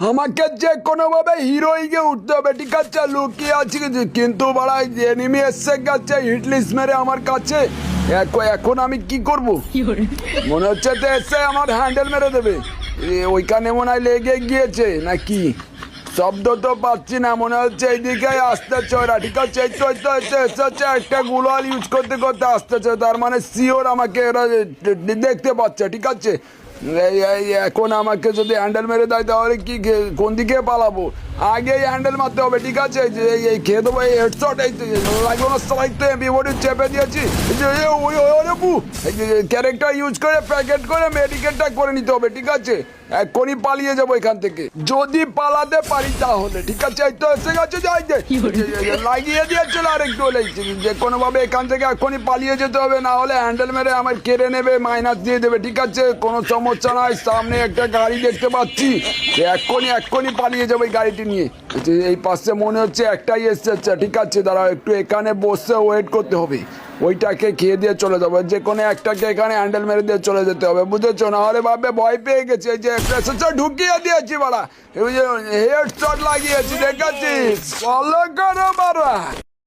আমাকে যে কোনো ভাবে হিরোইকে উঠতে হবে, ঠিক আছে? লুকিয়ে আছি কিন্তু বাড়া এনিমি এসছে গেছে হিট লিস্ট মেরে আমার কাছে। এখন আমি কি করব? মনে হচ্ছে তো এসে আমার হ্যান্ডেল মেরে দেবে। ওইখানে মনে হয় লেগে গিয়েছে নাকি, শব্দ তো পাচ্ছি না। মনে হচ্ছে এইদিকে আসতেছে ওরা, ঠিক আছে? এই তো এই তো এই তো এসেছে, একটা গুলাল ইউজ করতে করতে আসতেছে, তার মানে শিওর আমাকে এরা দেখতে পাচ্ছে, ঠিক আছে? এখন আমাকে যদি হ্যান্ডেল মেরে দেয় তাহলে কি কোন দিকে পালাবো? আগে হ্যান্ডেল মারতে হবে, ঠিক আছে? যে এই খেয়ে দেবো এই হেডশট, এই লাগলো না স্ট্রাইক তো বিবডি চেপে দিয়েছি। ক্যারেক্টার ইউজ করে প্যাকেট করে মেডিকেটটা করে নিতে হবে, ঠিক আছে? এখনই পালিয়ে যাবো এখান থেকে, যদি পালাতে পারি তাহলে, ঠিক আছে? এই তো এসে গেছে, যাই লাগিয়ে দিয়েছিল আর একটু হলে যে কোনোভাবে এখান থেকে এখনই পালিয়ে যেতে হবে, না হলে হ্যান্ডেল মেরে আমার কেড়ে নেবে, মাইনাস দিয়ে দেবে, ঠিক আছে? কোনো সমস্যা নয়, সামনে একটা গাড়ি দেখতে পাচ্ছি, এক্ষুনি পালিয়ে যাবো এই গাড়িটি নিয়ে। এই পাশে মনে হচ্ছে একটাই এসছে, ঠিক আছে? দাঁড়াও একটু এখানে বসে ওয়েট করতে হবে, ওইটাকে খেয়ে দিয়ে চলে যাবো, যে কোনো একটাকে এখানে হ্যান্ডেল মেরে দিয়ে চলে যেতে হবে, বুঝেছো? না হলে ভাববে ভয় পেয়ে গেছে। এই যে একটা ঢুকিয়ে দিয়েছি বাড়া, হেডশট লাগিয়েছি, দেখাচ্ছি ফলো করো বাড়া।